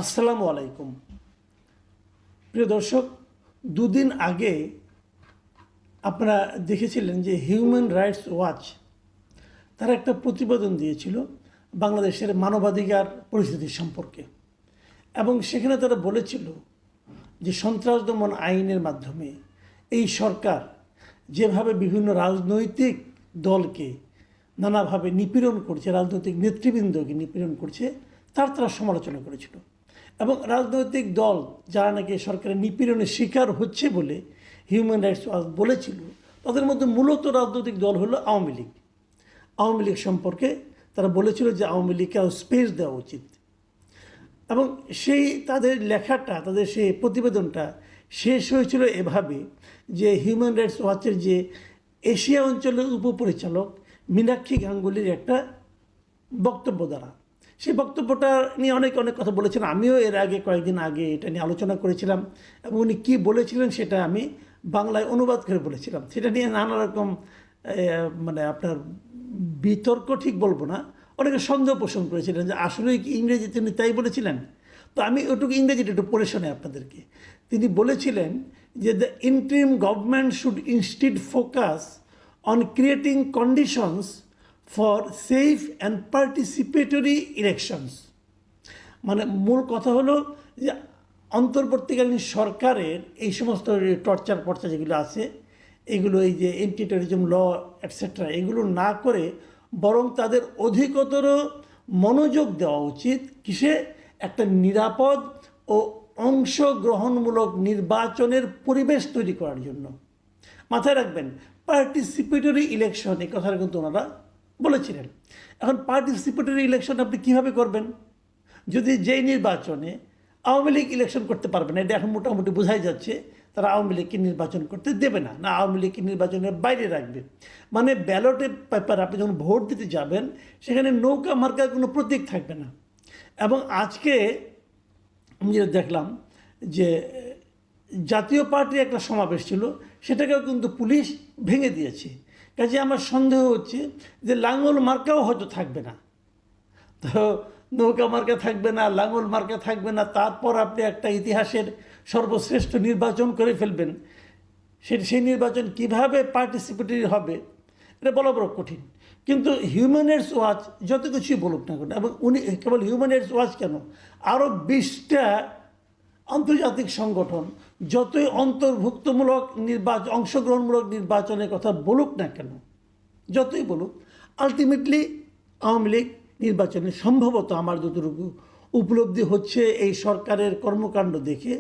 আসসালামু আলাইকুম। প্রিয় দর্শক, দুদিন আগে আপনারা দেখেছিলেন যে হিউম্যান রাইটস ওয়াচ তারা একটা প্রতিবেদন দিয়েছিল বাংলাদেশের মানবাধিকার পরিস্থিতি সম্পর্কে, এবং সেখানে তারা বলেছিল যে সন্ত্রাস দমন আইনের মাধ্যমে এই সরকার যেভাবে বিভিন্ন রাজনৈতিক দলকে নানাভাবে নিপীড়ন করছে, রাজনৈতিক নেতৃবৃন্দকে নিপীড়ন করছে, তারা সমালোচনা করেছিল। এবং রাজনৈতিক দল যারা নাকি সরকারের নিপীড়নের শিকার হচ্ছে বলে হিউম্যান রাইটস ওয়াচ বলেছিল, তাদের মধ্যে মূলত রাজনৈতিক দল হলো আওয়ামী লীগ। আওয়ামী লীগ সম্পর্কে তারা বলেছিল যে আওয়ামী লীগকে স্পেস দেওয়া উচিত। এবং সেই তাদের লেখাটা, তাদের সেই প্রতিবেদনটা শেষ হয়েছিল এভাবে যে হিউম্যান রাইটস ওয়াচের যে এশিয়া অঞ্চলের উপপরিচালক মীনাক্ষী গাঙ্গুলির একটা বক্তব্য দ্বারা, সেই বক্তব্যটা নিয়ে অনেক কথা বলেছেন। আমিও এর আগে কয়েকদিন আগে এটা নিয়ে আলোচনা করেছিলাম, এবং উনি কী বলেছিলেন সেটা আমি বাংলায় অনুবাদ করে বলেছিলাম। সেটা নিয়ে নানা রকম মানে আপনার বিতর্ক ঠিক বলবো না, অনেকে সন্দেহ পোষণ করেছিলেন যে আসলেই কি ইংরেজিতে উনি তাই বলেছিলেন। তো আমি ওটুকু ইংরেজিটা একটু পড়ে শোনাই আপনাদেরকে। তিনি বলেছিলেন যে the interim government should instead focus on creating conditions for safe and participatory elections. মানে মূল কথা হলো যে অন্তর্বর্তীকালীন সরকারের এই সমস্ত টর্চার যেগুলো আছে, এগুলো এই যে এন্টি টেররিজম ল এটসেট্রা, এগুলো না করে বরং তাদের অধিকতর মনোযোগ দেওয়া উচিত কিসে, একটা নিরাপদ ও অংশগ্রহণমূলক নির্বাচনের পরিবেশ তৈরি করার জন্য। মাথায় রাখবেন, পার্টিসিপেটরি ইলেকশন, এই কথাটা কিন্তু ওনারা বলেছিলেন। এখন পার্টিসিপেটরি ইলেকশন আপনি কীভাবে করবেন যদি যেই নির্বাচনে আওয়ামী লীগ ইলেকশন করতে পারবে না? এটা এখন মোটামুটি বোঝাই যাচ্ছে তারা আওয়ামী লীগকে নির্বাচন করতে দেবে না, না আওয়ামী লীগকে নির্বাচনের বাইরে রাখবে। মানে ব্যালটে পেপার আপনি যখন ভোট দিতে যাবেন সেখানে নৌকা মার্কার কোনো প্রতীক থাকবে না। এবং আজকে আমি যেটা দেখলাম যে জাতীয় পার্টির একটা সমাবেশ ছিল, সেটাকেও কিন্তু পুলিশ ভেঙে দিয়েছে। কাজে আমার সন্দেহ হচ্ছে যে লাঙ্গল মার্কাও হয়তো থাকবে না। তো নৌকা মার্কা থাকবে না, লাঙ্গল মার্কা থাকবে না, তারপর আপনি একটা ইতিহাসের সর্বশ্রেষ্ঠ নির্বাচন করে ফেলবেন। সেই নির্বাচন কিভাবে পার্টিসিপেটরি হবে এটা বলা বড় কঠিন। কিন্তু হিউম্যান রাইটস ওয়াচ যত কিছুই বলুক না কেন, এবং উনি কেবল হিউম্যান রাইটস ওয়াচ কেন, আরও 20টা আন্তর্জাতিক সংগঠন যতই অন্তর্ভুক্তমূলক নির্বাচন, অংশগ্রহণমূলক নির্বাচনের কথা বলুক না কেন, যতই বলুক, আলটিমেটলি আওয়ামী লীগ নির্বাচনে সম্ভবত, আমার যতটুকু উপলব্ধি হচ্ছে এই সরকারের কর্মকাণ্ড দেখে,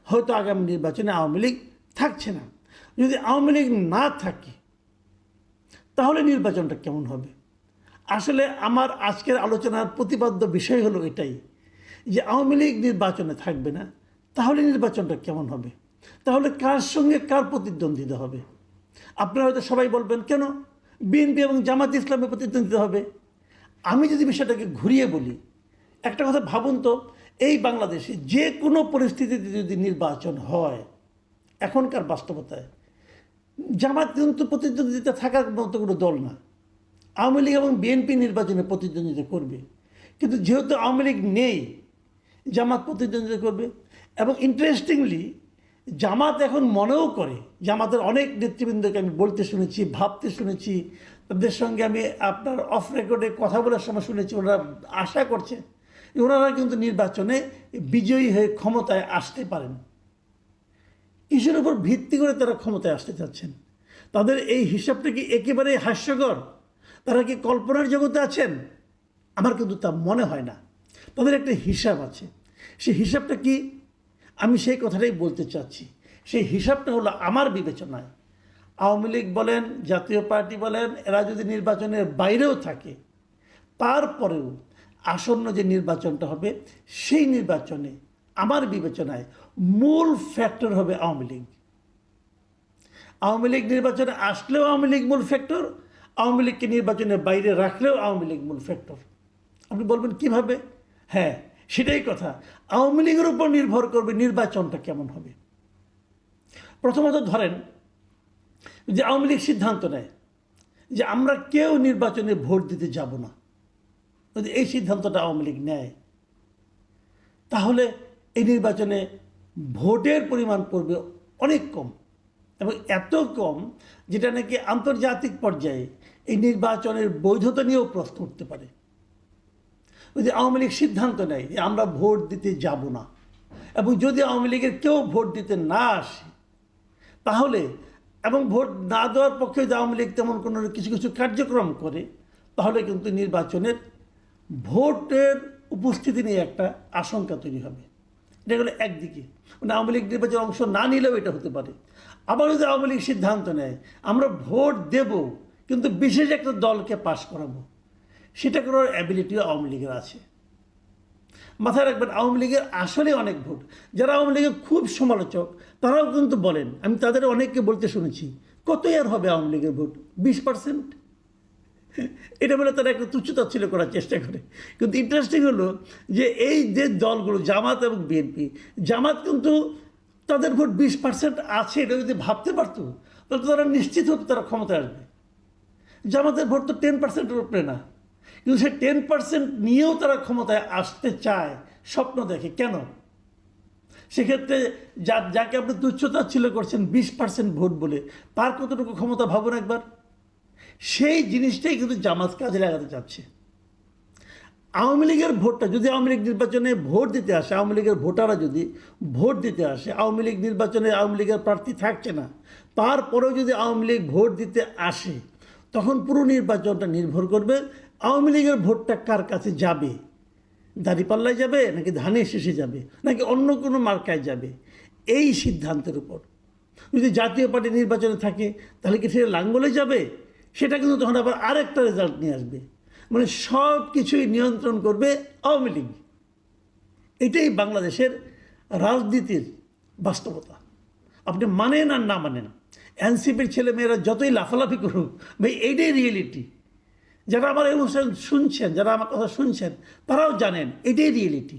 হয়তো আগামী নির্বাচনে আওয়ামী লীগ থাকছে না। যদি আওয়ামী লীগ না থাকে তাহলে নির্বাচনটা কেমন হবে? আসলে আমার আজকের আলোচনার প্রতিপাদ্য বিষয় হলো এটাই, যে আওয়ামী লীগ নির্বাচনে থাকবে না, তাহলে নির্বাচনটা কেমন হবে? তাহলে কার সঙ্গে কার প্রতিদ্বন্দ্বিতা হবে? আপনারা হয়তো সবাই বলবেন, কেন বিএনপি এবং জামাত ইসলামের প্রতিদ্বন্দ্বিতা হবে? আমি যদি বিষয়টাকে ঘুরিয়ে বলি, একটা কথা ভাবুন তো, এই বাংলাদেশে যে কোনো পরিস্থিতিতে যদি নির্বাচন হয়, এখনকার বাস্তবতায় জামাত কিন্তু প্রতিদ্বন্দ্বিতা থাকার মতো কোনো দল না। আওয়ামী লীগ এবং বিএনপি নির্বাচনে প্রতিদ্বন্দ্বিতা করবে, কিন্তু যেহেতু আওয়ামী লীগ নেই, জামাত প্রতিদ্বন্দ্বিতা করবে। এবং ইন্টারেস্টিংলি জামাত এখন মনেও করে, জামাতের অনেক নেতৃবৃন্দকে আমি বলতে শুনেছি, ভাবতে শুনেছি, তাদের সঙ্গে আমি আপনার অফ রেকর্ডে কথা বলার সময় শুনেছি, ওনারা আশা করছে ওনারা কিন্তু নির্বাচনে বিজয়ী হয়ে ক্ষমতায় আসতে পারেন। কিসের উপর ভিত্তি করে তারা ক্ষমতায় আসতে চাচ্ছেন? তাদের এই হিসাবটা কি একেবারেই হাস্যকর? তারা কি কল্পনার জগতে আছেন? আমার কিন্তু তা মনে হয় না। তাদের একটা হিসাব আছে। সেই হিসাবটা কি, আমি সেই কথাটাই বলতে চাচ্ছি। সেই হিসাবটা হলো, আমার বিবেচনায় আওয়ামী লীগ বলেন, জাতীয় পার্টি বলেন, এরা যদি নির্বাচনের বাইরেও থাকে, তারপরেও আসন্ন যে নির্বাচনটা হবে সেই নির্বাচনে আমার বিবেচনায় মূল ফ্যাক্টর হবে আওয়ামী লীগ। আওয়ামী লীগ নির্বাচনে আসলেও আওয়ামী লীগ মূল ফ্যাক্টর, আওয়ামী লীগকে নির্বাচনের বাইরে রাখলেও আওয়ামী লীগ মূল ফ্যাক্টর। আপনি বলবেন কিভাবে? হ্যাঁ, সেটাই কথা। আওয়ামী লীগের উপর নির্ভর করবে নির্বাচনটা কেমন হবে। প্রথমত ধরেন যে আওয়ামী লীগ সিদ্ধান্ত নেয় যে আমরা কেউ নির্বাচনে ভোট দিতে যাব না, যদি এই সিদ্ধান্তটা আওয়ামী লীগ নেয়, তাহলে এই নির্বাচনে ভোটের পরিমাণ পড়বে অনেক কম, এবং এত কম যেটা নাকি আন্তর্জাতিক পর্যায়ে এই নির্বাচনের বৈধতা নিয়েও প্রশ্ন উঠতে পারে। যদি আওয়ামী লীগ সিদ্ধান্ত নেয় যে আমরা ভোট দিতে যাব না, এবং যদি আওয়ামী লীগের কেউ ভোট দিতে না আসে তাহলে, এবং ভোট না দেওয়ার পক্ষে যদি আওয়ামী লীগ তেমন কোনো কিছু কিছু কার্যক্রম করে, তাহলে কিন্তু নির্বাচনের ভোটের উপস্থিতি নিয়ে একটা আশঙ্কা তৈরি হবে। এটা হলো একদিকে, মানে আওয়ামী লীগ নির্বাচনের অংশ না নিলেও এটা হতে পারে। আবার যদি আওয়ামী লীগ সিদ্ধান্ত নেয় আমরা ভোট দেব কিন্তু বিশেষ একটা দলকে পাশ করাবো, সেটা করার অ্যাবিলিটিও আওয়ামী লীগের আছে। মাথায় রাখবেন, আওয়ামী লীগের আসলে অনেক ভোট, যারা আওয়ামী লীগের খুব সমালোচক তারাও কিন্তু বলেন, আমি তাদের অনেককে বলতে শুনেছি, কতই আর হবে আওয়ামী লীগের ভোট, 20%। এটা বলে তারা একটা তুচ্ছতাচ্ছিল্য করার চেষ্টা করে। কিন্তু ইন্টারেস্টিং হলো যে এই যে দলগুলো জামাত এবং বিএনপি, জামাত কিন্তু তাদের ভোট 20% আছে, এটা যদি ভাবতে পারতো তাহলে তারা নিশ্চিত হতো তারা ক্ষমতায় আসবে। জামাতের ভোট তো 10%-এর উপরে না, কিন্তু সে 10% নিয়েও তারা ক্ষমতায় আসতে চায়, স্বপ্ন দেখে। কেন? সেক্ষেত্রে যাকে আপনি তুচ্ছতাচ্ছিল্য করছেন 20% ভোট বলে, তার কতটুকু ক্ষমতা ভাবুন একবার। সেই জিনিসটাই কিন্তু জামাত কাজে লাগাতে চাচ্ছে। আওয়ামী লীগের ভোটটা যদি আওয়ামী লীগ নির্বাচনে ভোট দিতে আসে, আওয়ামী লীগের ভোটাররা যদি ভোট দিতে আসে, আওয়ামী লীগ নির্বাচনে আওয়ামী লীগের প্রার্থী থাকছে না, তারপরেও যদি আওয়ামী লীগ ভোট দিতে আসে, তখন পুরো নির্বাচনটা নির্ভর করবে আওয়ামী লীগের ভোটটা কার কাছে যাবে। দাঁড়িপাল্লায় যাবে, নাকি ধানের শেষে যাবে, নাকি অন্য কোনো মার্কায় যাবে, এই সিদ্ধান্তের উপর। যদি জাতীয় পার্টি নির্বাচনে থাকে তাহলে কি সে লাঙ্গলে যাবে, সেটা কিন্তু তখন আবার আরেকটা রেজাল্ট নিয়ে আসবে। মানে সব কিছুই নিয়ন্ত্রণ করবে আওয়ামী লীগ। এটাই বাংলাদেশের রাজনীতির বাস্তবতা। আপনি মানেন আর না মানেন, এনসিপির ছেলেমেয়েরা যতই লাফালাফি করুক, ভাই এইটাই রিয়েলিটি। যারা আমার এই অনুষ্ঠান শুনছেন, যারা আমার কথা শুনছেন, তারাও জানেন এটাই রিয়েলিটি।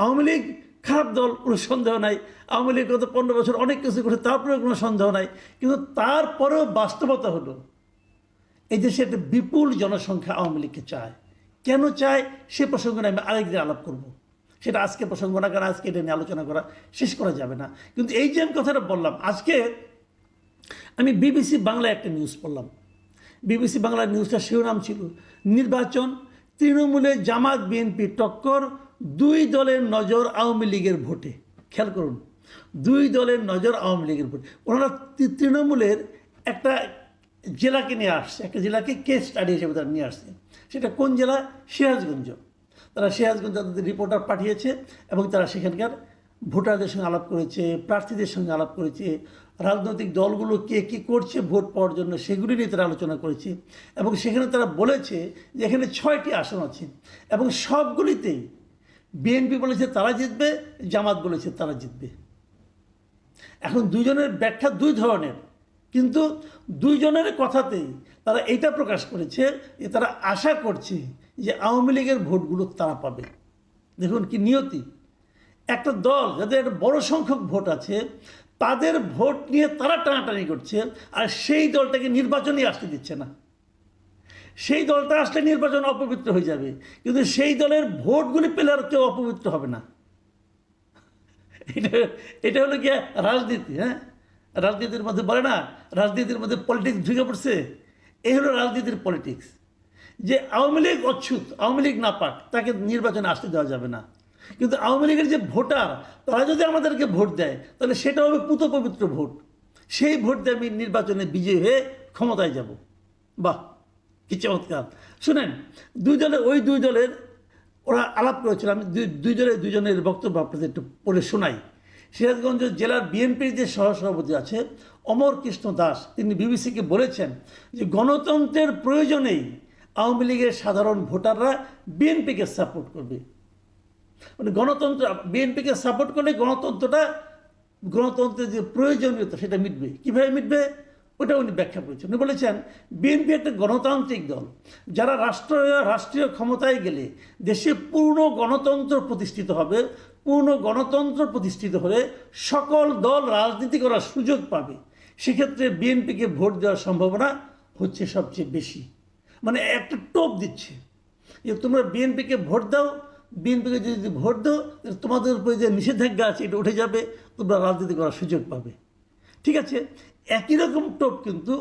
আওয়ামী লীগ খারাপ দল, কোনো সন্দেহ নাই। আওয়ামী লীগ গত 15 বছর অনেক কিছু করে, তারপরেও কোনো সন্দেহ নাই। কিন্তু তারপরেও বাস্তবতা হলো এই দেশে একটা বিপুল জনসংখ্যা আওয়ামী লীগকে চায়। কেন চায় সে প্রসঙ্গে আমি আরেকদিন আলাপ করব। সেটা আজকে প্রসঙ্গ না, কারণ আজকে এটা নিয়ে আলোচনা করা শেষ করা যাবে না। কিন্তু এই যে আমি কথাটা বললাম, আজকে আমি বিবিসি বাংলায় একটা নিউজ পড়লাম। বিবিসি বাংলার নিউজটা শিরোনাম ছিল, নির্বাচন তৃণমূলে জামাত বিএনপি টক্কর, দুই দলের নজর আওয়ামী লীগের ভোটে। খেয়াল করুন, দুই দলের নজর আওয়ামী লীগের ভোটে। ওনারা তৃণমূলের একটা জেলাকে নিয়ে আসছে, একটা জেলাকে কেস স্টাডি হিসেবে তারা নিয়ে আসছে। সেটা কোন জেলা? সিরাজগঞ্জ। তারা সিরাজগঞ্জ তাদের রিপোর্টার পাঠিয়েছে এবং তারা সেখানকার ভোটারদের সঙ্গে আলাপ করেছে, প্রার্থীদের সঙ্গে আলাপ করেছে, রাজনৈতিক দলগুলো কে কী করছে ভোট পাওয়ার জন্য সেগুলি নিয়ে তারা আলোচনা করেছে। এবং সেখানে তারা বলেছে যে এখানে 6টি আসন আছে এবং সবগুলিতেই বিএনপি বলেছে তারা জিতবে, জামাত বলেছে তারা জিতবে। এখন দুইজনের ব্যাখ্যা দুই ধরনের, কিন্তু দুইজনের কথাতেই তারা এটা প্রকাশ করেছে যে তারা আশা করছে যে আওয়ামী লীগের ভোটগুলো তারা পাবে। দেখুন কি নিয়তি! একটা দল যাদের একটা বড় সংখ্যক ভোট আছে, তাদের ভোট নিয়ে তারা টানাটানি করছে, আর সেই দলটাকে নির্বাচনে আসতে দিচ্ছে না। সেই দলটা আসলে নির্বাচন অপবিত্র হয়ে যাবে, কিন্তু সেই দলের ভোটগুলি পেলে আর কেউ অপবিত্র হবে না। এটা হলো কি রাজনীতি। হ্যাঁ, রাজনীতির মধ্যে বলে না, রাজনীতির মধ্যে পলিটিক্স ঢুকে পড়ছে। এই হলো রাজনীতির পলিটিক্স, যে আওয়ামী লীগ অচ্ছুত, আওয়ামী লীগ না পাক, তাকে নির্বাচনে আসতে দেওয়া যাবে না। কিন্তু আওয়ামী লীগের যে ভোটার, তারা যদি আমাদেরকে ভোট দেয় তাহলে সেটা হবে পুত পবিত্র ভোট। সেই ভোট দিয়ে আমি নির্বাচনে বিজয়ী হয়ে ক্ষমতায় যাব। বাহ, কি চমৎকার! শুনেন, দুই দলের ওরা আলাপ করেছিল। আমি দুজনের বক্তব্য আপনাদের একটু পড়ে শোনাই। সিরাজগঞ্জ জেলার বিএনপির যে সহসভাপতি আছে অমর কৃষ্ণ দাস, তিনি বিবিসিকে বলেছেন যে গণতন্ত্রের প্রয়োজনেই আওয়ামী লীগের সাধারণ ভোটাররা বিএনপিকে সাপোর্ট করবে। মানে গণতন্ত্র, বিএনপিকে সাপোর্ট করলে গণতন্ত্রের যে প্রয়োজনীয়তা সেটা মিটবে। কীভাবে মিটবে ওটা উনি ব্যাখ্যা করেছেন। উনি বলেছেন বিএনপি একটা গণতান্ত্রিক দল, যারা রাষ্ট্রীয় ক্ষমতায় গেলে দেশে পূর্ণ গণতন্ত্র প্রতিষ্ঠিত হবে। পূর্ণ গণতন্ত্র প্রতিষ্ঠিত হলে সকল দল রাজনীতি করার সুযোগ পাবে। সেক্ষেত্রে বিএনপিকে ভোট দেওয়ার সম্ভাবনা হচ্ছে সবচেয়ে বেশি। মানে একটা টোপ দিচ্ছে যে তোমরা বিএনপিকে ভোট দাও, বিএনপিকে যদি ভোট দাও তাহলে তোমাদের উপরে যে নিষেধাজ্ঞা আছে এটা উঠে যাবে, তোমরা রাজনীতি করার সুযোগ পাবে। ঠিক আছে, একই রকম টোপ কিন্তু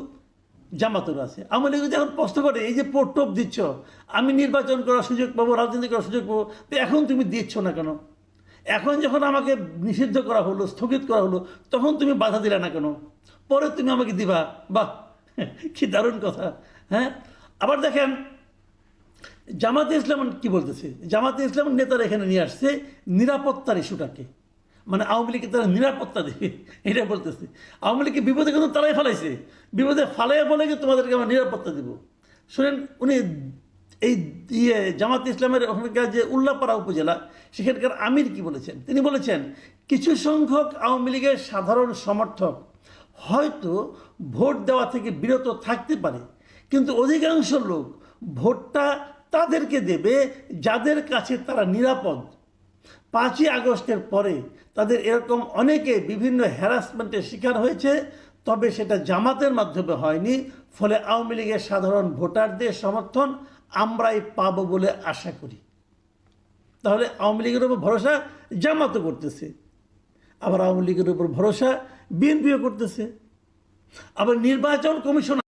জামাতেরও আছে। আওয়ামী লীগ যখন প্রশ্ন করে এই যে টোপ দিচ্ছ, আমি নির্বাচন করার সুযোগ পাবো, রাজনীতি করার সুযোগ পাবো, তো এখন তুমি দিচ্ছ না কেন? এখন যখন আমাকে নিষিদ্ধ করা হলো, স্থগিত করা হলো, তখন তুমি বাধা দিলে না কেন? পরে তুমি আমাকে দিবা? বাহ, কি দারুণ কথা। হ্যাঁ, আবার দেখেন জামাতে ইসলাম কি বলতেছে, জামাতে ইসলামের নেতারা এখানে নিয়ে আসছে নিরাপত্তার ইস্যুটাকে, মানে আওয়ামী লীগকে তারা নিরাপত্তা দেবে এটা বলতেছে। আওয়ামী লীগকে বিপদে কিন্তু তারাই ফেলাইছে, বিপদে ফালাইয়া বলে যে তোমাদেরকে আমরা নিরাপত্তা দেবো। শুনেন, উনি এই জামাত ইসলামের ওখানকার যে উল্লাপাড়া উপজেলা, সেখানকার আমির কি বলেছেন, তিনি বলেছেন কিছু সংখ্যক আওয়ামী লীগের সাধারণ সমর্থক হয়তো ভোট দেওয়া থেকে বিরত থাকতে পারে, কিন্তু অধিকাংশ লোক ভোটটা তাদেরকে দেবে যাদের কাছে তারা নিরাপদ। 5ই আগস্টের পরে তাদের এরকম অনেকে বিভিন্ন হ্যারাসমেন্টের শিকার হয়েছে, তবে সেটা জামাতের মাধ্যমে হয়নি। ফলে আওয়ামী লীগের সাধারণ ভোটারদের সমর্থন আমরাই পাবো বলে আশা করি। তাহলে আওয়ামী লীগের উপর ভরসা জামাতও করতেছে, আবার আওয়ামী লীগের উপর ভরসা বিএনপিও করতেছে। আবার নির্বাচন কমিশন